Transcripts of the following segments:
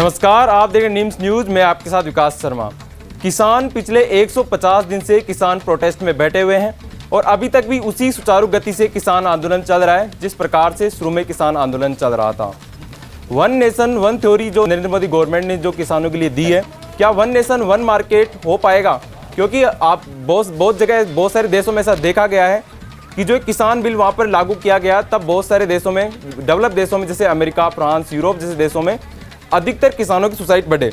नमस्कार, आप देख रहे हैं नीम्स न्यूज में आपके साथ विकास शर्मा। किसान पिछले 150 दिन से किसान प्रोटेस्ट में बैठे हुए हैं और अभी तक भी उसी सुचारू गति से किसान आंदोलन चल रहा है जिस प्रकार से शुरू में किसान आंदोलन चल रहा था। वन नेशन वन थ्योरी जो नरेंद्र मोदी गवर्नमेंट ने जो किसानों के लिए दी है, क्या वन नेशन वन मार्केट हो पाएगा? क्योंकि आप बहुत जगह बहुत सारे देशों में ऐसा देखा गया है कि जो किसान बिल वहाँ पर लागू किया गया, तब बहुत सारे देशों में, डेवलप देशों में जैसे अमेरिका, फ्रांस, यूरोप जैसे देशों में अधिकतर किसानों की सुसाइड बढ़े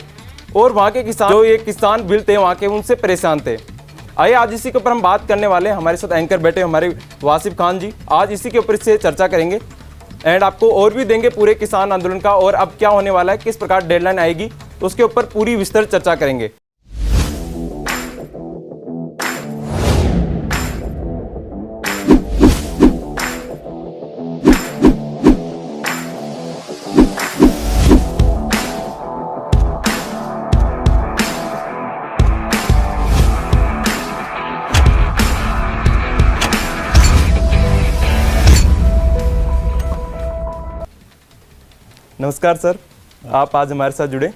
और वहाँ के किसान जो ये किसान बिल थे वहाँ के, उनसे परेशान थे। आइए आज इसी के ऊपर हम बात करने वाले हैं। हमारे साथ एंकर बैठे हमारे वासिफ खान जी, आज इसी के ऊपर से चर्चा करेंगे एंड आपको और भी देंगे पूरे किसान आंदोलन का और अब क्या होने वाला है, किस प्रकार डेडलाइन आएगी, तो उसके ऊपर पूरी विस्तृत चर्चा करेंगे। नमस्कार सर, आप आज हमारे साथ जुड़े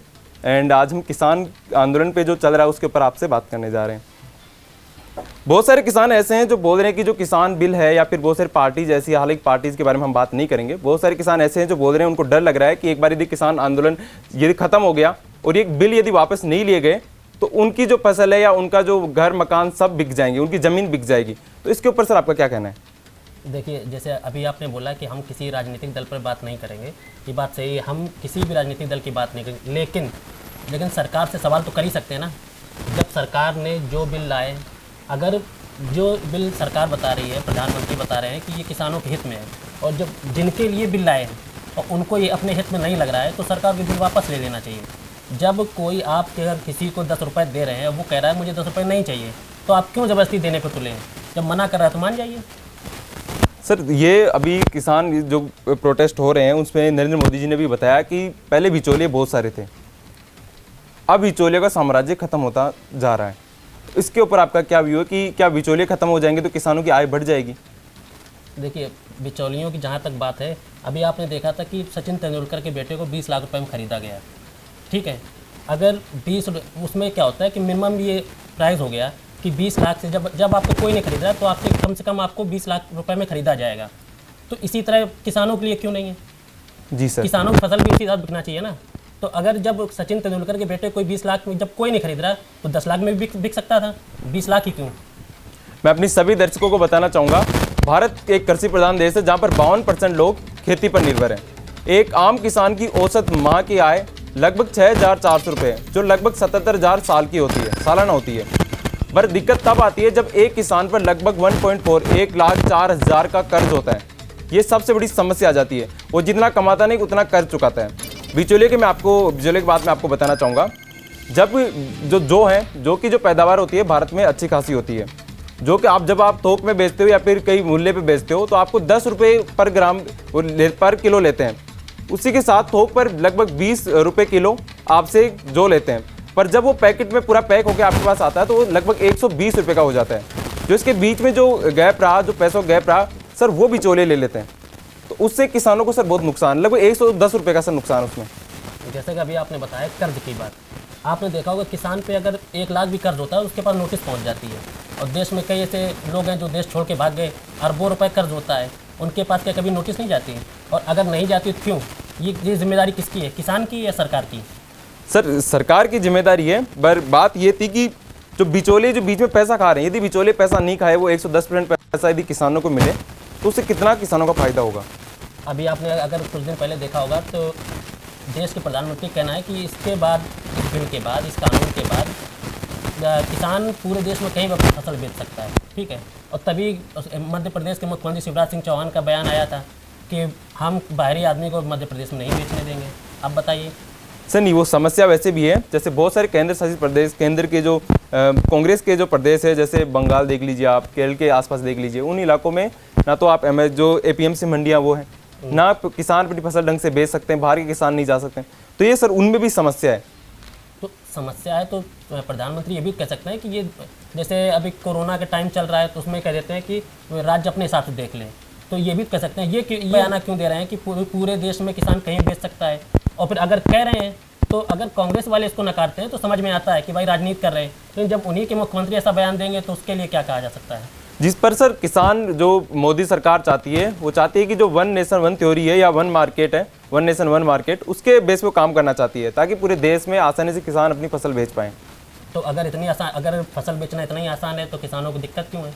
एंड आज हम किसान आंदोलन पे जो चल रहा है उसके ऊपर आपसे बात करने जा रहे हैं। बहुत सारे किसान ऐसे हैं जो बोल रहे हैं कि जो किसान बिल है या फिर बहुत सारी पार्टीज ऐसी, हालांकि पार्टीज के बारे में हम बात नहीं करेंगे, बहुत सारे किसान ऐसे हैं जो बोल रहे हैं उनको डर लग रहा है कि एक बार यदि किसान आंदोलन यदि खत्म हो गया और ये बिल यदि वापस नहीं लिए गए तो उनकी जो फसल है या उनका जो घर मकान सब बिक जाएंगे, उनकी ज़मीन बिक जाएगी। तो इसके ऊपर सर आपका क्या कहना है? देखिए, जैसे अभी आपने बोला कि हम किसी राजनीतिक दल पर बात नहीं करेंगे, ये बात सही है, हम किसी भी राजनीतिक दल की बात नहीं करेंगे, लेकिन सरकार से सवाल तो कर ही सकते हैं ना। जब सरकार ने जो बिल लाए, अगर जो बिल सरकार बता रही है, प्रधानमंत्री बता रहे हैं कि ये किसानों के हित में है और जब जिनके लिए बिल लाए हैं और उनको ये अपने हित में नहीं लग रहा है तो सरकार को बिल वापस ले लेना चाहिए। जब कोई आप अगर किसी को 10 रुपये दे रहे हैं, वो कह रहा है मुझे 10 रुपये नहीं चाहिए, तो आप क्यों ज़बरदस्ती देने पर तुले हैं? जब मना कर रहा है तो मान जाइए। सर, ये अभी किसान जो प्रोटेस्ट हो रहे हैं उसमें नरेंद्र मोदी जी ने भी बताया कि पहले बिचौलिए बहुत सारे थे, अब बिचौलियों का साम्राज्य खत्म होता जा रहा है। इसके ऊपर आपका क्या व्यू है कि क्या बिचौलिए खत्म हो जाएंगे तो किसानों की आय बढ़ जाएगी? देखिए, बिचौलियों की जहाँ तक बात है, अभी आपने देखा था कि सचिन तेंदुलकर के बेटे को 20 लाख रुपए में ख़रीदा गया, ठीक है। अगर 20 उसमें क्या होता है कि मिनिमम ये प्राइस हो गया कि 20 लाख से जब आपको कोई नहीं खरीद रहा है तो आपसे कम से कम आपको 20 लाख रुपए में ख़रीदा जाएगा। तो इसी तरह किसानों के लिए क्यों नहीं है? जी सर, किसानों की फसल भी उसी तरह बिकना चाहिए ना। तो अगर जब सचिन तेंदुलकर के बेटे कोई 20 लाख में जब कोई नहीं खरीद रहा तो 10 लाख में भी बिक सकता था, 20 लाख ही क्यों? मैं अपनी सभी दर्शकों को बताना चाहूँगा, भारत एक कृषि प्रधान देश है जहाँ पर 52% लोग खेती पर निर्भर हैं। एक आम किसान की औसत माह की आय लगभग 6,400 रुपये, जो लगभग 77,000 साल की होती है, सालाना होती है। पर दिक्कत तब आती है जब एक किसान पर लगभग 1,04,00,000 का कर्ज होता है। ये सबसे बड़ी समस्या आ जाती है। वो जितना कमाता नहीं उतना कर्ज चुकाता है। बिचौलिए की बात मैं आपको बताना चाहूँगा, जब जो पैदावार होती है भारत में अच्छी खासी होती है, जो कि जब आप थोक में बेचते हो या फिर कई मूल्य पे बेचते हो तो आपको 10 रुपये पर ग्राम पर किलो लेते हैं। उसी के साथ थोक पर लगभग 20 रुपये किलो आपसे जो लेते हैं, पर जब वो पैकेट में पूरा पैक होकर आपके पास आता है तो वो लगभग 120 रुपये का हो जाता है। जो इसके बीच में जो गैप रहा, जो पैसों गैप रहा, सर वो बिचौलिए ले लेते हैं। तो उससे किसानों को सर बहुत नुकसान, लगभग 110 रुपये का सर नुकसान उसमें। जैसे कि अभी आपने बताया कर्ज की बात, आपने देखा होगा किसान पे अगर 1 लाख भी कर्ज होता है उसके पास नोटिस पहुंच जाती है। और देश में कई ऐसे लोग हैं जो देश छोड़ के भाग गए, अरबों रुपए कर्ज होता है, उनके पास क्या कभी नोटिस नहीं जाती? और अगर नहीं जाती तो क्यों? ये जिम्मेदारी किसकी है, किसान की या सरकार की? सर, सरकार की जिम्मेदारी है, पर बात ये थी कि जो बिचौलिए जो बीच में पैसा खा रहे हैं, यदि बिचौलिए पैसा नहीं खाए, वो 110% पैसा यदि किसानों को मिले तो उससे कितना किसानों का फायदा होगा? अभी आपने अगर कुछ दिन पहले देखा होगा तो देश के प्रधानमंत्री कहना है कि इसके बाद, इस बिल के बाद, इस कानून के बाद किसान पूरे देश में कहीं भी अपनी फसल बेच सकता है, ठीक है। और तभी मध्य प्रदेश के मुख्यमंत्री शिवराज सिंह चौहान का बयान आया था कि हम बाहरी आदमी को मध्य प्रदेश में नहीं बेचने देंगे। अब बताइए सर, नहीं, वो समस्या वैसे भी है। जैसे बहुत सारे केंद्र शासित प्रदेश, केंद्र के जो कांग्रेस के जो प्रदेश है, जैसे बंगाल देख लीजिए आप, केरल के आसपास देख लीजिए, उन इलाकों में ना तो आप जो APMC मंडियाँ वो हैं, ना किसान अपनी फसल ढंग से बेच सकते हैं, बाहर के किसान नहीं जा सकते हैं। तो ये सर उनमें भी समस्या है। तो समस्या है तो प्रधानमंत्री ये भी कह सकते हैं कि ये जैसे अभी कोरोना का टाइम चल रहा है तो उसमें कह देते हैं कि राज्य अपने हिसाब से देख लें। तो ये भी कह सकते हैं, ये बयाना क्यों दे रहे हैं कि पूरे देश में किसान कहीं बेच सकता है। और फिर अगर कह रहे हैं तो अगर कांग्रेस वाले इसको नकारते हैं तो समझ में आता है कि भाई राजनीति कर रहे हैं, लेकिन जब उन्हीं के मुख्यमंत्री ऐसा बयान देंगे तो उसके लिए क्या कहा जा सकता है। जिस पर सर किसान जो मोदी सरकार चाहती है वो चाहती है कि जो वन नेशन वन थ्योरी है या वन मार्केट है, वन नेशन वन मार्केट, उसके बेस पे काम करना चाहती है ताकि पूरे देश में आसानी से किसान अपनी फसल बेच पाएँ। तो अगर इतनी आसान, अगर फसल बेचना इतना ही आसान है तो किसानों को दिक्कत क्यों है?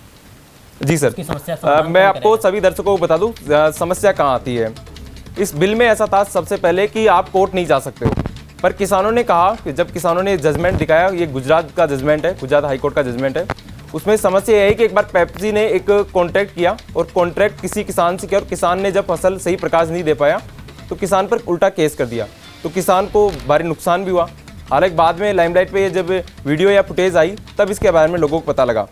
जी सर, उसकी समस्या समाधान मैं कौन आपको करेगा? सभी दर्शकों को बता दूं समस्या कहाँ आती है। इस बिल में ऐसा था सबसे पहले कि आप कोर्ट नहीं जा सकते हो, पर किसानों ने कहा कि जब किसानों ने जजमेंट दिखाया, ये गुजरात का जजमेंट है, गुजरात हाई कोर्ट का जजमेंट है, उसमें समस्या यह है कि एक बार पेप्सी ने एक कॉन्ट्रैक्ट किया और कॉन्ट्रैक्ट किसी किसान से किया और किसान ने जब फसल सही प्रकाश नहीं दे पाया तो किसान पर उल्टा केस कर दिया, तो किसान को भारी नुकसान भी हुआ। हालांकि बाद में लाइमलाइट पे जब वीडियो या फुटेज आई तब इसके बारे में लोगों को पता लगा।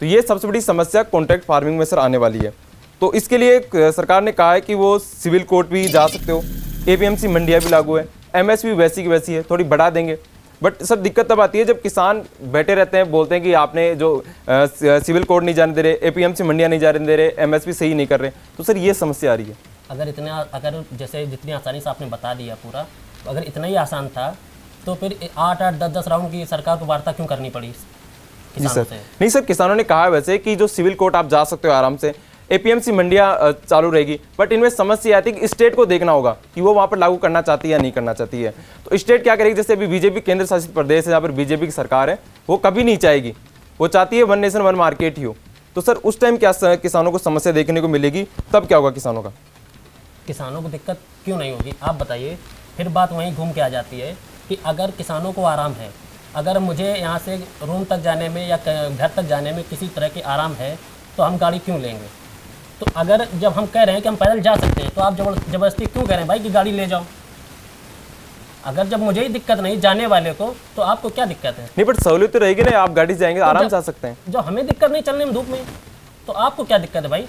तो ये सबसे बड़ी समस्या कॉन्ट्रैक्ट फार्मिंग में सर आने वाली है। तो इसके लिए सरकार ने कहा है कि वो सिविल कोर्ट भी जा सकते हो, एपीएमसी मंडियाँ भी लागू है, एमएसपी वैसी की वैसी है, थोड़ी बढ़ा देंगे। बट सर दिक्कत तब आती है जब किसान बैठे रहते हैं, बोलते हैं कि आपने जो सिविल कोर्ट नहीं जाने दे रहे, एपीएमसी मंडियाँ नहीं जाने दे रहे, एमएसपी सही नहीं कर रहे, तो सर ये समस्या आ रही है। अगर जैसे जितनी आसानी से आपने बता दिया पूरा, अगर इतना ही आसान था तो फिर 8-8, 10-10 राउंड की सरकार को वार्ता क्यों करनी पड़ी जी किसानों सर, से? नहीं सर, किसानों ने कहा है वैसे कि जो सिविल कोर्ट आप जा सकते हो आराम से, एपीएमसी मंडियाँ चालू रहेगी, बट इनमें समस्या आती है कि स्टेट को देखना होगा कि वो वहाँ पर लागू करना चाहती है या नहीं करना चाहती है। तो स्टेट क्या करेगी, जैसे अभी बीजेपी केंद्र शासित प्रदेश है जहाँ पर बीजेपी की सरकार है, वो कभी नहीं चाहेगी, वो चाहती है वन नेशन वन मार्केट ही हो। तो सर उस टाइम क्या किसानों को समस्या देखने को मिलेगी, तब क्या होगा किसानों का? किसानों को दिक्कत क्यों नहीं होगी आप बताइए। फिर बात वहीं घूम के आ जाती है कि अगर किसानों को आराम है, अगर मुझे यहाँ से रूम तक जाने में या घर तक जाने में किसी तरह की आराम है तो हम गाड़ी क्यों लेंगे? तो अगर जब हम कह रहे हैं कि हम पैदल जा सकते हैं तो आप जबरदस्ती क्यों कह रहे हैं भाई कि गाड़ी ले जाओ? अगर जब मुझे ही दिक्कत नहीं जाने वाले को तो आपको क्या दिक्कत है? नहीं, बट सहूलियत तो रहेगी ना, आप गाड़ी से जाएंगे आराम से आ सकते हैं। जो हमें दिक्कत नहीं चलने में धूप में, तो आपको क्या दिक्कत है भाई?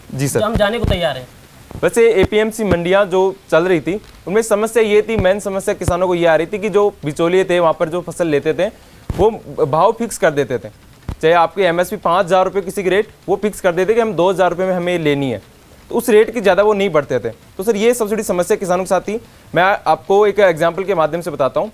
जी सर, जो हम जाने को तैयार हैं। वैसे एपीएमसी मंडियां जो चल रही थी उनमें समस्या ये थी, मेन समस्या किसानों को ये आ रही थी कि जो बिचौलिए थे वहाँ पर जो फसल लेते थे वो भाव फिक्स कर देते थे, चाहे आपकी एमएसपी 5,000 रुपये किसी की रेट वो फिक्स कर देते कि हम 2,000 रुपये में हमें लेनी है, तो उस रेट की ज़्यादा वो नहीं बढ़ते थे। तो सर ये सबसे बड़ी समस्या किसानों के साथ थी। मैं आपको एक एग्जाम्पल के माध्यम से बताता हूँ।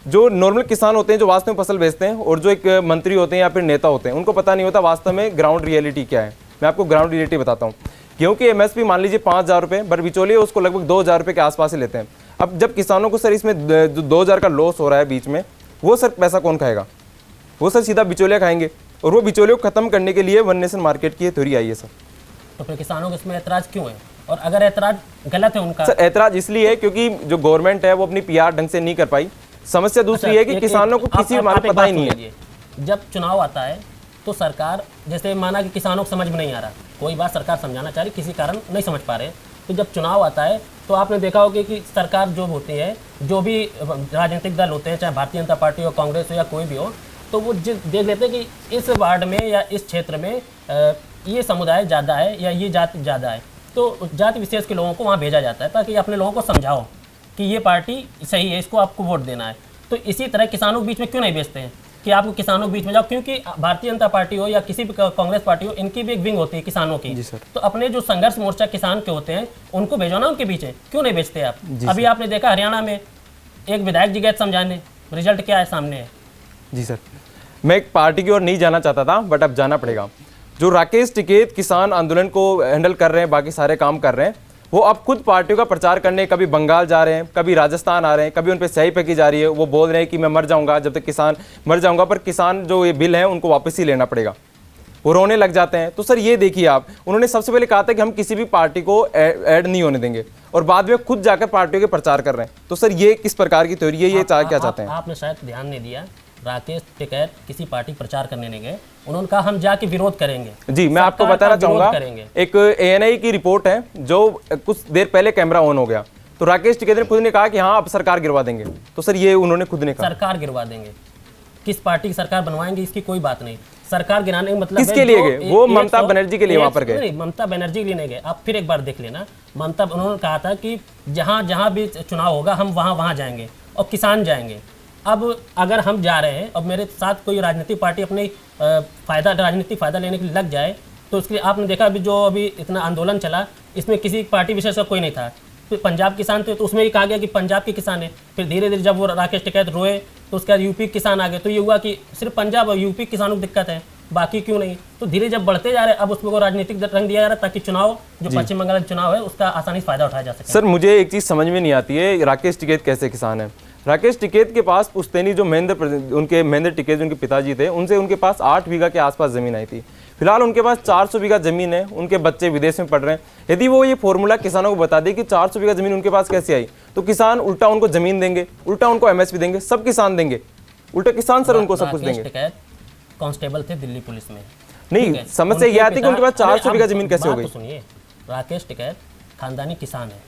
जो नॉर्मल किसान होते हैं जो वास्तव में फसल बेचते हैं और जो एक मंत्री होते हैं या फिर नेता होते हैं, उनको पता नहीं होता वास्तव में ग्राउंड रियलिटी क्या है। मैं आपको ग्राउंड रियलिटी बताता हूँ। क्योंकि एमएसपी मान लीजिए 5,000 रुपये, बट बिचौलिए उसको लगभग 2,000 रुपये के आसपास ही लेते हैं। अब जब किसानों को सर इसमें जो 2,000 का लॉस हो रहा है बीच में, वो सर पैसा कौन खाएगा? वो सर सीधा बिचौलिया खाएंगे, और वो बिचौलियों को खत्म करने के लिए वन नेशन मार्केट की थ्योरी आई है सर। तो फिर किसानों को इसमें ऐतराज क्यों है? और अगर ऐतराज गलत है उनका? सर ऐतराज इसलिए है क्योंकि जो गवर्नमेंट है वो अपनी पीआर ढंग से नहीं कर पाई। समस्या दूसरी है कि किसानों को किसी मार्ग पता ही नहीं है। जब चुनाव आता है तो सरकार, जैसे माना कि किसानों को समझ में नहीं आ रहा, कोई बात सरकार समझाना चाह रही, किसी कारण नहीं समझ पा रहे, तो जब चुनाव आता है तो आपने देखा होगा कि सरकार जो होती है, जो भी राजनीतिक दल होते हैं, चाहे भारतीय जनता पार्टी हो, कांग्रेस हो या कोई भी हो, तो वो देख लेते हैं कि इस वार्ड में या इस क्षेत्र में ये समुदाय ज़्यादा है या ये जाति ज़्यादा है, तो जाति विशेष के लोगों को वहाँ भेजा जाता है ताकि अपने लोगों को समझाओ कि ये पार्टी सही है, इसको आपको वोट देना है। तो इसी तरह किसानों के बीच में क्यों नहीं भेजते हैं कि आपको किसानों के बीच में जाओ? क्योंकि भारतीय जनता पार्टी हो या किसी भी कांग्रेस पार्टी हो, इनकी भी एक विंग होती है किसानों की। तो अपने जो संघर्ष मोर्चा किसान के होते हैं उनको भेजो ना उनके पीछे, क्यों नहीं भेजते आप? अभी आपने देखा हरियाणा में एक विधायक जी गए समझाने, रिजल्ट क्या है सामने है। जी सर, मैं एक पार्टी की ओर नहीं जाना चाहता था, बट अब जाना पड़ेगा। जो राकेश टिकैत किसान आंदोलन को हैंडल कर रहे हैं, बाकी सारे काम कर रहे हैं, वो अब खुद पार्टियों का प्रचार करने कभी बंगाल जा रहे हैं, कभी राजस्थान आ रहे हैं, कभी उन पर स्याही फेंकी जा रही है। वो बोल रहे हैं कि मैं मर जाऊंगा जब तक किसान मर जाऊंगा, पर किसान जो ये बिल है उनको वापस ही लेना पड़ेगा। वो रोने लग जाते हैं। तो सर ये देखिए आप, उन्होंने सबसे पहले कहा था कि हम किसी भी पार्टी को ऐड नहीं होने देंगे, और बाद में खुद जाकर पार्टियों के प्रचार कर रहे हैं। तो सर ये किस प्रकार की थ्योरी है, ये क्या चाहते हैं? आपने शायद ध्यान नहीं दिया, राकेश टिकैत किसी पार्टी प्रचार करने नहीं गए, उन्होंने कहा हम जाके विरोध करेंगे। जी, मैं आपको बताना चाहूंगा, एक एएनआई की रिपोर्ट है जो कुछ देर पहले कैमरा ऑन हो गया, तो राकेश टिकैत ने खुद ने कहा कि हाँ अब सरकार गिरवा देंगे। तो सर ये उन्होंने खुद ने कहा सरकार गिरवा देंगे, किस पार्टी की सरकार बनवाएंगे इसकी कोई बात नहीं। सरकार गिराने का मतलब किसके लिए गए? वो ममता बनर्जी के लिए वहां पर गए। नहीं, ममता बनर्जी के लिए नहीं गए। आप फिर एक बार देख लेना, ममता, उन्होंने कहा था कि जहां भी चुनाव होगा हम वहां जाएंगे और किसान जाएंगे। अब अगर हम जा रहे हैं और मेरे साथ कोई राजनीतिक पार्टी अपनी राजनीतिक फ़ायदा लेने के लिए लग जाए, तो उसके लिए आपने देखा अभी इतना आंदोलन चला, इसमें किसी पार्टी विशेष का कोई नहीं था। फिर पंजाब किसान थे तो उसमें भी कहा गया कि पंजाब के किसान है। फिर धीरे धीरे जब वो राकेश टिकैत रोए तो उसके बाद यूपी किसान आ गए, तो ये हुआ कि सिर्फ पंजाब और यूपी किसानों को दिक्कत है, बाकी क्यों नहीं। तो धीरे जब बढ़ते जा रहे हैं, अब उसमें को राजनीतिक रंग दिया जा रहा है ताकि चुनाव जो पश्चिम बंगाल चुनाव है उसका आसानी से फायदा उठाया जा सके। सर मुझे एक चीज़ समझ में नहीं आती है, राकेश टिकैत कैसे किसान है। राकेश टिकैत के पास पुश्तैनी जो महेंद्र टिकैत उनके पिताजी थे, उनके पास 8 बीघा के आसपास ज़मीन आई थी। फिलहाल उनके पास 400 बीघा ज़मीन है, उनके बच्चे विदेश में पढ़ रहे हैं। यदि वो ये फॉर्मूला किसानों को बता दे कि 400 बीघा ज़मीन उनके पास कैसे आई, तो किसान उल्टा उनको ज़मीन देंगे, उल्टा उनको एमएसपी देंगे, सब किसान देंगे, उल्टा किसान सर उनको सब कुछ देंगे। टिकैत कांस्टेबल थे दिल्ली पुलिस में। नहीं, समस्या यह आती है कि उनके पास 400 बीघा ज़मीन कैसे हो गई। सुनिए, राकेश टिकैत खानदानी किसान है,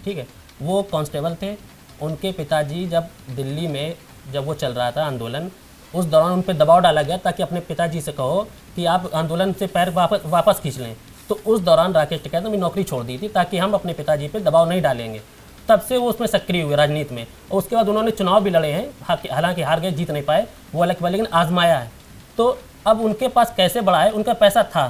ठीक है, वो कांस्टेबल थे। उनके पिताजी जब दिल्ली में जब वो चल रहा था आंदोलन, उस दौरान उन पर दबाव डाला गया ताकि अपने पिताजी से कहो कि आप आंदोलन से पैर वापस खींच लें। तो उस दौरान राकेश टिकैत ने अपनी नौकरी छोड़ दी थी ताकि हम अपने पिताजी पे दबाव नहीं डालेंगे। तब से वो उसमें सक्रिय हुए राजनीति में, और उसके बाद उन्होंने चुनाव भी लड़े हैं, हालांकि हार गए, जीत नहीं पाए, वो अलग बात, लेकिन आजमाया है। तो अब उनके पास कैसे बढ़ा है, उनका पैसा था,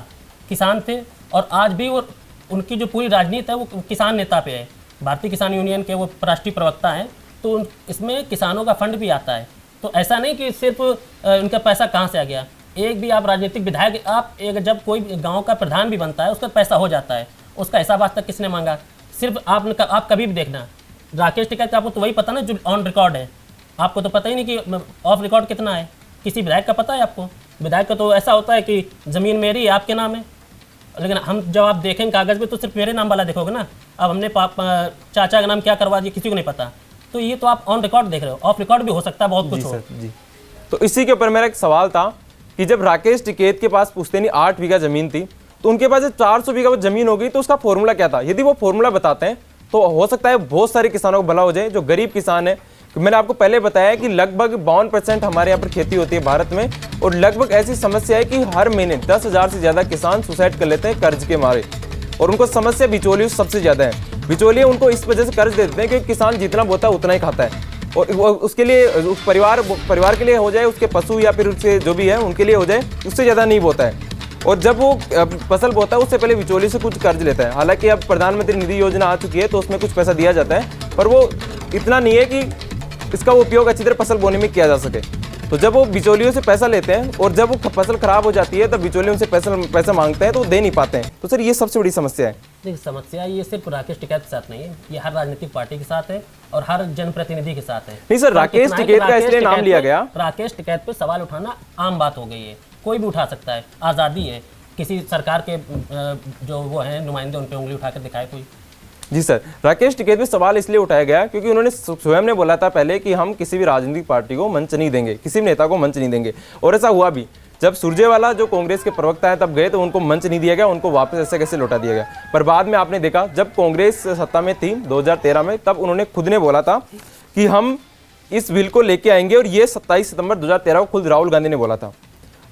किसान थे, और आज भी वो उनकी जो पूरी राजनीति है वो किसान नेता पे है। भारतीय किसान यूनियन के वो राष्ट्रीय प्रवक्ता हैं, तो इसमें किसानों का फंड भी आता है। तो ऐसा नहीं कि सिर्फ उनका पैसा कहाँ से आ गया। एक भी आप राजनीतिक विधायक, आप एक जब कोई गांव का प्रधान भी बनता है उसका पैसा हो जाता है, उसका हिसाब आज तक किसने मांगा। सिर्फ आप कभी भी देखना, राकेश टिकैत का आपको तो वही पता ना जो ऑन रिकॉर्ड है, आपको तो पता ही नहीं कि ऑफ रिकॉर्ड कितना है। किसी विधायक का पता है आपको? विधायक का तो ऐसा होता है कि ज़मीन मेरी है, आपके नाम है, लेकिन हम जब आप देखेंगे कागज़ पे तो सिर्फ मेरे नाम वाला देखोगे ना। अब हमने चाचा का नाम क्या करवा दिया किसी को नहीं पता। तो ये तो आप ऑन रिकॉर्ड देख रहे हो, ऑफ रिकॉर्ड भी हो सकता है, बहुत कुछ हो। जी। तो इसी के ऊपर मेरा एक सवाल था कि जब राकेश टिकैत के पास पुश्तैनी 8 बीघा जमीन थी, तो उनके पास 400 बीघा जमीन हो गई, तो उसका फॉर्मूला क्या था? यदि वो फॉर्मूला बताते हैं तो हो सकता है बहुत सारे किसानों को भला हो जाए, जो गरीब किसान है। मैंने आपको पहले बताया कि लगभग 52% हमारे यहाँ पर खेती होती है भारत में, और लगभग ऐसी समस्या है कि हर महीने 10,000 से ज़्यादा किसान सुसाइड कर लेते हैं कर्ज के मारे, और उनको समस्या बिचौलियों से सबसे ज़्यादा है। बिचौलिए उनको इस वजह से कर्ज देते हैं कि किसान जितना बोता है उतना ही खाता है, और उसके लिए उस परिवार के लिए हो जाए, उसके पशु या फिर उसके जो भी है उनके लिए हो जाए, उससे ज़्यादा नहीं बोता है। और जब वो फसल बोता है उससे पहले बिचौलिए से कुछ कर्ज लेता है। हालांकि अब प्रधानमंत्री निधि योजना आ चुकी है तो उसमें कुछ पैसा दिया जाता है, पर वो इतना नहीं है कि इसका उपयोग अच्छी तरह फसल बोने में किया जा सके। तो जब वो बिचौलियों से पैसा लेते हैं और जब वो फसल खराब हो जाती है तब बिचौलियों से पैसा मांगते हैं तो दे नहीं पाते हैं। तो सर ये सबसे बड़ी समस्या है। देखिए, समस्या ये सिर्फ राकेश टिकैत के साथ नहीं है, ये हर राजनीतिक पार्टी के साथ है और हर जनप्रतिनिधि के साथ है। नहीं सर, राकेश टिकैत का इसलिए नाम लिया गया, राकेश टिकैत पे सवाल उठाना आम बात हो गई है, कोई भी उठा सकता है, आज़ादी है। किसी सरकार के जो वो हैं नुमाइंदे, उन पर उंगली उठाकर दिखाए कोई। जी सर, राकेश टिकैत पे सवाल इसलिए उठाया गया क्योंकि उन्होंने स्वयं ने बोला था पहले कि हम किसी भी राजनीतिक पार्टी को मंच नहीं देंगे, किसी भी नेता को मंच नहीं देंगे, और ऐसा हुआ भी। जब सुरजेवाला जो कांग्रेस के प्रवक्ता है तब गए तो उनको मंच नहीं दिया गया, उनको वापस ऐसे कैसे लौटा दिया गया। पर बाद में आपने देखा जब कांग्रेस सत्ता में थी 2013 में, तब उन्होंने खुद ने बोला था कि हम इस बिल को लेके आएंगे, और ये 27 सितंबर 2013 को खुद राहुल गांधी ने बोला था।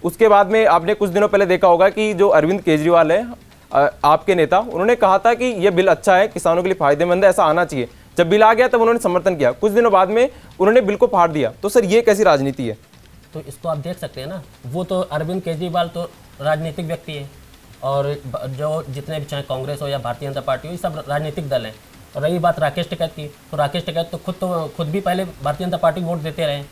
उसके बाद में आपने कुछ दिनों पहले देखा होगा कि जो अरविंद केजरीवाल है, आपके नेता, उन्होंने कहा था कि यह बिल अच्छा है, किसानों के लिए फायदेमंद है, ऐसा आना चाहिए। जब बिल आ गया तब उन्होंने समर्थन किया, कुछ दिनों बाद में उन्होंने बिल को फाड़ दिया। तो सर ये कैसी राजनीति है? तो इसको आप देख सकते हैं ना, वो तो अरविंद केजरीवाल तो राजनीतिक व्यक्ति है, और जो जितने भी चाहे कांग्रेस हो या भारतीय जनता पार्टी हो, ये सब राजनीतिक दल हैं। और रही बात राकेश टिकैत की, तो राकेश टिकैत तो खुद भी पहले भारतीय जनता पार्टी वोट देते रहे,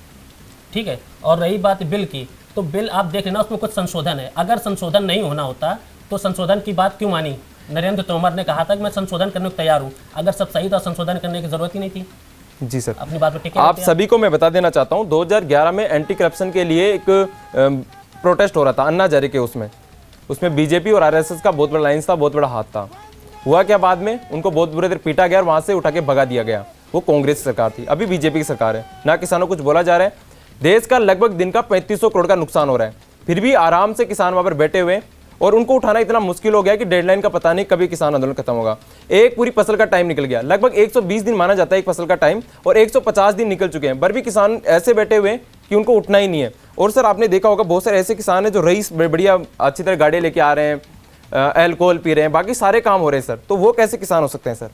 ठीक है। और रही बात बिल की, तो बिल आप देख लेना, उसमें कुछ संशोधन है। अगर संशोधन नहीं होना होता तो संशोधन की बात क्यों मानी? नरेंद्र तोमर ने कहा था कि मैं संशोधन करने को तैयार हूँ। अगर सब सही था, संशोधन करने की जरूरत ही नहीं थी। जी सर, अपनी बात पर टिके। आप सभी को मैं बता देना चाहता हूँ 2011 में एंटी करप्शन के लिए एक प्रोटेस्ट हो रहा था अन्ना हजारे के, उसमें बीजेपी और आरएसएस का बहुत बड़ा लाइन्स था, बहुत बड़ा हाथ था। हुआ क्या, बाद में उनको बहुत बुरे तरह पीटा गया और वहाँ से उठा के भगा दिया गया। वो कांग्रेस सरकार थी, अभी बीजेपी की सरकार है ना। किसानों को कुछ बोला जा रहा है। देश का लगभग दिन का 3500 करोड़ का नुकसान हो रहा है, फिर भी आराम से किसान वहाँ पर बैठे हुए, और उनको उठाना इतना मुश्किल हो गया कि डेडलाइन का पता नहीं कभी किसान आंदोलन खत्म होगा। एक पूरी फसल का टाइम निकल गया, लगभग 120 दिन माना जाता है एक फसल का टाइम, और 150 दिन निकल चुके हैं, पर भी किसान ऐसे बैठे हुए कि उनको उठना ही नहीं है। और सर आपने देखा होगा बहुत सारे ऐसे किसान हैं जो रईस बढ़िया अच्छी तरह गाड़ियाँ लेके आ रहे हैं, अल्कोहल पी रहे हैं, बाकी सारे काम हो रहे हैं सर, तो वो कैसे किसान हो सकते हैं सर?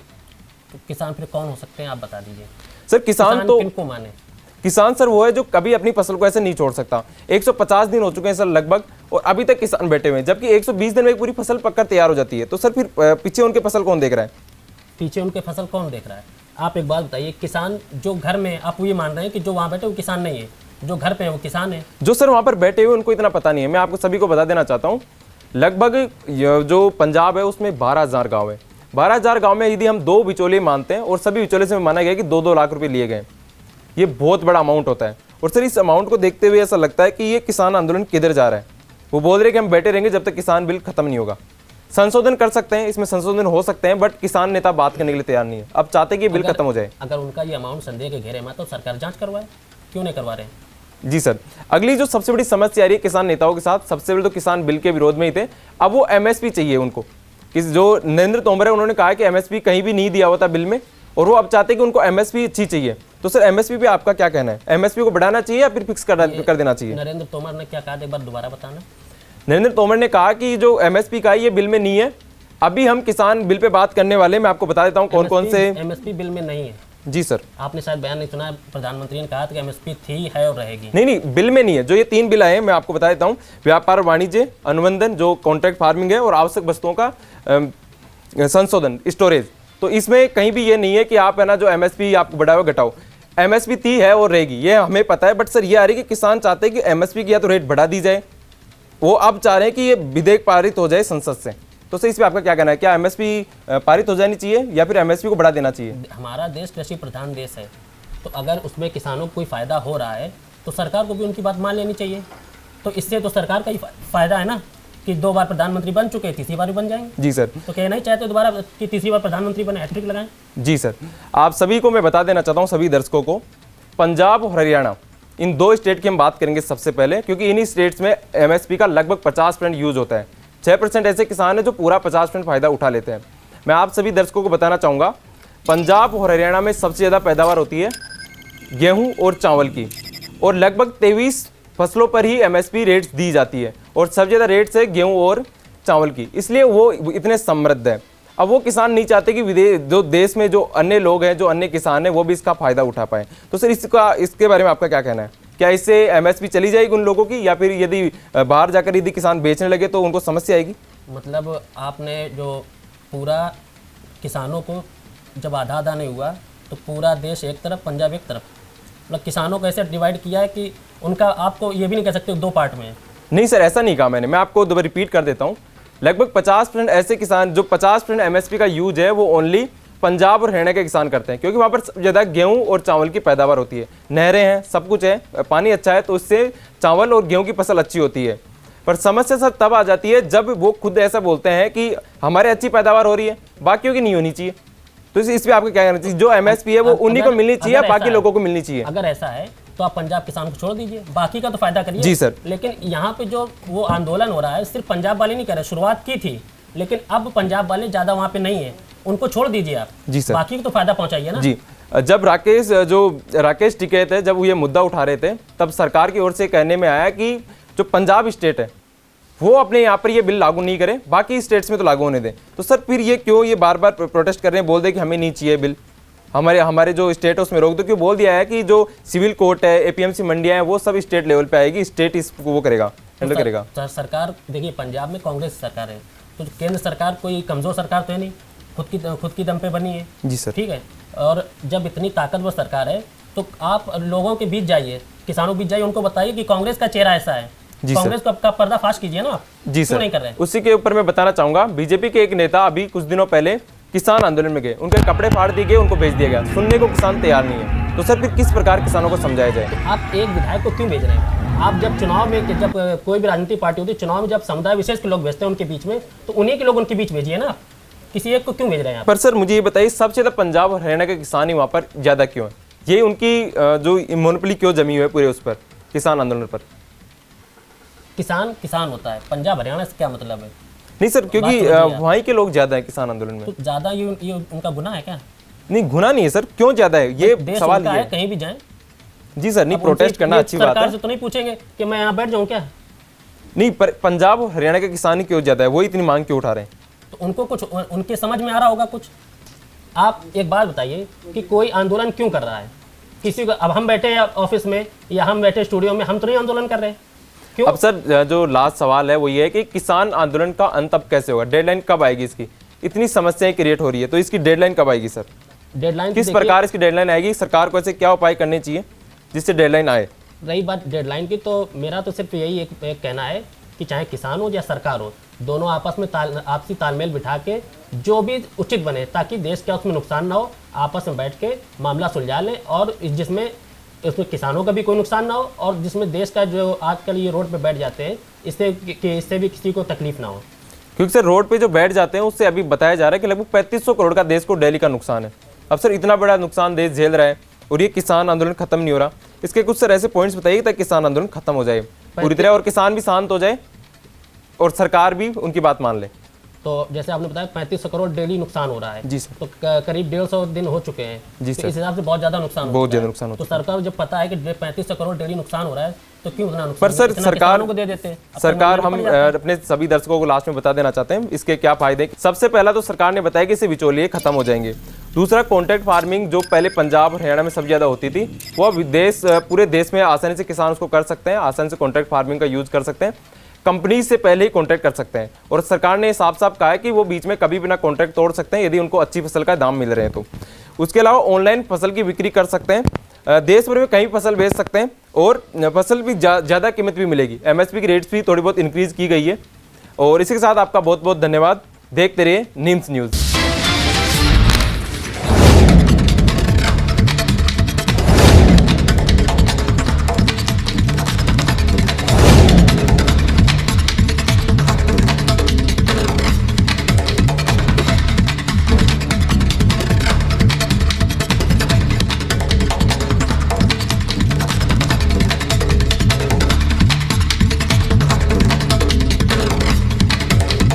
तो किसान फिर कौन हो सकते हैं, आप बता दीजिए। सर किसान तो किनको माने? किसान सर वो है जो कभी अपनी फसल को ऐसे नहीं छोड़ सकता। 150 दिन हो चुके हैं सर लगभग, और अभी तक किसान बैठे हुए हैं, जबकि 120 दिन में एक पूरी फसल पककर तैयार हो जाती है। तो सर फिर पीछे उनके फसल कौन देख रहा है? पीछे उनके फसल कौन देख रहा है? आप एक बात बताइए, किसान जो घर में, आप ये मान रहे हैं कि जो वहाँ बैठे वो किसान नहीं है, जो घर पे है वो किसान है? जो सर वहाँ पर बैठे हुए उनको इतना पता नहीं है। मैं आपको सभी को बता देना चाहता हूँ, लगभग जो पंजाब है उसमें 12,000 गाँव है। 12,000 गाँव में यदि हम 2 बिचौलिए मानते हैं और सभी बिचौले से माना गया कि 2-2 लाख रुपये लिए गए, ये बहुत बड़ा अमाउंट होता है। और सर इस अमाउंट को देखते हुए ऐसा लगता है कि ये किसान आंदोलन किधर जा रहा है। वो बोल रहे हैं कि हम बैठे रहेंगे जब तक किसान बिल खत्म नहीं होगा। संशोधन कर सकते हैं, इसमें संशोधन हो सकते हैं, बट किसान नेता बात करने के लिए तैयार नहीं है। अब चाहते हैं कि बिल खत्म हो जाए। अगर उनका ये अमाउंट संदेह के घेरे में तो सरकार जांच करवाए, क्यों नहीं करवा रहे हैं? जी सर, अगली जो सबसे बड़ी समस्या आ रही है किसान नेताओं के साथ, सबसे पहले तो किसान बिल के विरोध में ही थे, अब वो एमएसपी चाहिए उनको। जो नरेंद्र तोमर है उन्होंने कहा कि एमएसपी कहीं भी नहीं दिया हुआ था बिल में, और वो अब चाहते हैं कि उनको एमएसपी अच्छी चाहिए। तो सर एमएसपी पे आपका क्या कहना है? एमएसपी को बढ़ाना चाहिए या फिर फिक्स कर देना चाहिए? नरेंद्र तोमर ने क्या कहा, एक बार दोबारा बताना। नरेंद्र तोमर ने कहा कि जो एमएसपी का है ये बिल में नहीं है। अभी हम किसान बिल पे बात करने वाले, मैं आपको बता देता हूँ कौन कौन से। एमएसपी बिल में नहीं है? जी सर। आपने शायद बयान नहीं सुना, प्रधानमंत्री ने कहा था कि एमएसपी थी, है और रहेगी। नहीं, बिल में नहीं है। जो ये 3 बिल आए हैं मैं आपको बता देता हूँ, व्यापार वाणिज्य अनुबंधन, जो कॉन्ट्रैक्ट फार्मिंग है, और आवश्यक वस्तुओं का संशोधन, स्टोरेज। तो इसमें कहीं भी ये नहीं है कि आप है ना जो एमएसपी आप बढ़ाओ घटाओ। एमएसपी थी है और रहेगी, ये हमें पता है। बट सर ये आ रही है कि किसान चाहते हैं कि एमएसपी की या तो रेट बढ़ा दी जाए, वो अब चाह रहे हैं कि ये विधेयक पारित हो जाए संसद से। तो सर इस पे आपका क्या कहना है? क्या एमएसपी पारित हो जानी चाहिए या फिर एमएसपी को बढ़ा देना चाहिए? हमारा देश कृषि प्रधान देश है, तो अगर उसमें किसानों को कोई फायदा हो रहा है तो सरकार को भी उनकी बात मान लेनी चाहिए। तो इससे तो सरकार का ही फायदा है ना, कि 2 बार प्रधानमंत्री बन चुके, तीसरी बार भी बन जाएंगे। जी सर। तो कहना ही चाहते दोबारा कि तीसरी बार प्रधानमंत्री बने, हैट्रिक लगाएं। जी सर, आप सभी को मैं बता देना चाहता हूँ, सभी दर्शकों को, पंजाब और हरियाणा, इन 2 स्टेट की हम बात करेंगे सबसे पहले, क्योंकि इन्हीं स्टेट्स में एमएसपी का लगभग 50% यूज होता है। 6% ऐसे किसान हैं जो पूरा 50% फायदा उठा लेते हैं। मैं आप सभी दर्शकों को बताना चाहूँगा, पंजाब और हरियाणा में सबसे ज़्यादा पैदावार होती है गेहूँ और चावल की, और लगभग 23 फसलों पर ही एमएसपी रेट्स दी जाती है, और सबसे ज़्यादा रेट्स है गेहूँ और चावल की, इसलिए वो इतने समृद्ध है। अब वो किसान नहीं चाहते कि जो देश में जो अन्य लोग हैं, जो अन्य किसान हैं, वो भी इसका फायदा उठा पाए। तो सर इसके बारे में आपका क्या कहना है? क्या इससे एमएसपी चली जाएगी उन लोगों की, या फिर यदि बाहर जाकर यदि किसान बेचने लगे तो उनको समस्या आएगी? मतलब आपने जो पूरा किसानों को जब आधा आधा नहीं हुआ तो पूरा देश एक तरफ, पंजाब एक तरफ, मतलब किसानों को ऐसे डिवाइड किया है कि उनका, आपको ये भी नहीं कह सकते 2 पार्ट में है। नहीं सर, ऐसा नहीं कहा मैंने। मैं आपको दोबारा रिपीट कर देता हूँ, लगभग 50% ऐसे किसान, जो 50% एमएसपी का यूज है, वो ओनली पंजाब और हरियाणा के किसान करते हैं, क्योंकि वहाँ पर ज़्यादा गेहूं और चावल की पैदावार होती है, नहरें हैं, सब कुछ है, पानी अच्छा है, तो इससे चावल और गेहूं की फसल अच्छी होती है। पर समस्या सर तब आ जाती है जब वो खुद ऐसा बोलते हैं कि हमारे अच्छी पैदावार हो रही है, बाकियों की नहीं होनी चाहिए। तो इस पर आपको क्या कहना चाहिए? जो एमएसपी है वो उन्हीं को मिलनी चाहिए, बाकी लोगों को मिलनी चाहिए? अगर ऐसा है तो आप पंजाब किसान को छोड़ दीजिए, बाकी का तो फायदा करिए। जी सर। लेकिन यहाँ पे जो वो आंदोलन हो रहा है, सिर्फ पंजाब वाले नहीं कर रहे, शुरुआत की थी, लेकिन अब पंजाब वाले ज़्यादा वहाँ पे नहीं है, उनको छोड़ दीजिए आप। जी सर। बाकी को तो फायदा पहुँचाइए ना। जी, जब राकेश टिकैत है, जब वो ये मुद्दा उठा रहे थे, तब सरकार की ओर से कहने में आया कि जो पंजाब स्टेट है वो अपने यहाँ पर ये बिल लागू नहीं करे, बाकी स्टेट्स में तो लागू होने दें। तो सर फिर ये क्यों ये बार बार प्रोटेस्ट कर रहे हैं, बोल दे कि हमें नहीं चाहिए बिल, हमारे जो स्टेट है उसमें रोक दो? क्यों बोल दिया है कि जो सिविल कोर्ट है, एपीएमसी मंडियां हैं, वो सब स्टेट लेवल पे आएगी, स्टेट इसको वो करेगा, हैंडल करेगा। सरकार देखिए, पंजाब में कांग्रेस सरकार है, तो केंद्र सरकार कोई कमजोर सरकार तो है नहीं, खुद की दम पे बनी है। जी सर। ठीक है, और जब इतनी ताकतवर सरकार है तो आप लोगों के बीच जाइए, किसानों के बीच जाइए, उनको बताइए कि कांग्रेस का चेहरा ऐसा है, कांग्रेस का पर्दाफाश कीजिए ना। जी सर। नहीं कर रहे हैं? उसी के ऊपर मैं बताना चाहूंगा, बीजेपी के एक नेता अभी कुछ दिनों पहले किसान आंदोलन में गए, उनके कपड़े फाड़ दिए गए, उनको भेज दिया गया, सुनने को किसान तैयार नहीं है। तो सर फिर किस प्रकार किसानों को समझाया जाए? आप एक विधायक को क्यों भेज रहे हैं? आप जब चुनाव में, जब कोई भी राजनीतिक पार्टी होती है, चुनाव में जब समुदाय विशेष के लोग भेजते हैं उनके बीच में, तो उन्हीं के लोग उनके बीच भेजिए ना, किसी एक को क्यों भेज रहे हैं आप? पर सर मुझे ये बताइए, सबसे ज्यादा पंजाब और हरियाणा के किसान ही वहाँ पर ज्यादा क्यों है? ये उनकी जो मोनोपोली क्यों जमी हुई है पूरे उस पर, किसान आंदोलन पर? किसान होता है, पंजाब हरियाणा से क्या मतलब है? नहीं सर, क्योंकि वहीं के लोग ज्यादा है किसान आंदोलन में। तो ज्यादा ये उनका गुनाह है क्या? नहीं, गुनाह नहीं है सर, क्यों ज्यादा है ये सवाल है, कहीं भी जाए। जी सर, नहीं, प्रोटेस्ट करना अच्छी बात है। सरकार से तो नहीं पूछेंगे कि मैं यहाँ बैठ जाऊँ क्या? नहीं, पर पंजाब और हरियाणा के किसान ही क्यों ज्यादा है, वो इतनी मांग क्यों उठा रहे हैं? तो उनको कुछ उनके समझ में आ रहा होगा कुछ। आप एक बात बताइए कि कोई आंदोलन क्यों कर रहा है किसी को? अब हम बैठे हैं ऑफिस में या हम बैठे स्टूडियो में, हम तो नहीं आंदोलन कर रहे हैं, क्यों? अब सर जो लास्ट सवाल है वो ये है कि किसान आंदोलन का अंत अब कैसे होगा, डेडलाइन कब आएगी इसकी? इतनी समस्याएं क्रिएट हो रही है, तो इसकी डेडलाइन कब आएगी सर? डेडलाइन किस प्रकार इसकी डेडलाइन आएगी? सरकार को ऐसे क्या उपाय करने चाहिए जिससे डेडलाइन आए? रही बात डेडलाइन की, तो मेरा तो सिर्फ यही एक कहना है कि चाहे किसान हो या सरकार हो, दोनों आपस में आपसी तालमेल बिठा के जो भी उचित बने, ताकि देश का उसमें नुकसान ना हो, आपस में बैठ के मामला सुलझा लें, और जिसमें उसमें किसानों का भी कोई नुकसान ना हो, और जिसमें देश का जो आजकल ये रोड पे बैठ जाते हैं, इससे भी किसी को तकलीफ ना हो। क्योंकि सर रोड पे जो बैठ जाते हैं उससे अभी बताया जा रहा है कि लगभग 3500 करोड़ का देश को डेली का नुकसान है। अब सर इतना बड़ा नुकसान देश झेल रहा है और ये किसान आंदोलन खत्म नहीं हो रहा। इसके कुछ सर ऐसे पॉइंट्स बताइए ताकि किसान आंदोलन खत्म हो जाए पूरी तरह और किसान भी शांत हो जाए और सरकार भी उनकी बात मान ले। तो जैसे आपने बताया 3500 करोड़ डेली नुकसान हो रहा है जी सर। तो करीब 150 दिन हो चुके हैं जी तो सर। इस हिसाब से बहुत ज़्यादा नुकसान बहुत ज़्यादा नुकसान तो होता है। सरकार को जब पता है कि 3500 करोड़ डेली नुकसान हो रहा है तो क्यों उतना नुकसान? पर सर इतना सरकार किसानों को दे देते हैं। अब सरकार तो हम पड़ जाता है। अपने सभी दर्शकों को लास्ट में बता देना चाहते हैं इसके क्या फायदे हैं। सबसे पहला तो सरकार ने बताया कि इससे बिचौलिए खत्म हो जाएंगे। दूसरा, कॉन्ट्रैक्ट फार्मिंग जो पहले पंजाब हरियाणा में सबसे ज़्यादा होती थी, वो अब पूरे देश में आसानी से किसान उसको कर सकते हैं, आसानी से कॉन्ट्रैक्ट फार्मिंग का यूज़ कर सकते हैं, कंपनी से पहले ही कॉन्ट्रैक्ट कर सकते हैं। और सरकार ने साफ साफ कहा है कि वो बीच में कभी भी ना कॉन्ट्रैक्ट तोड़ सकते हैं यदि उनको अच्छी फसल का दाम मिल रहे हैं तो। उसके अलावा ऑनलाइन फसल की बिक्री कर सकते हैं, देश भर में कहीं फसल बेच सकते हैं और फसल भी ज़्यादा कीमत भी मिलेगी। MSP की रेट्स भी थोड़ी बहुत इंक्रीज़ की गई है। और इसी के साथ आपका बहुत बहुत धन्यवाद। देखते रहिए नीम्स न्यूज़।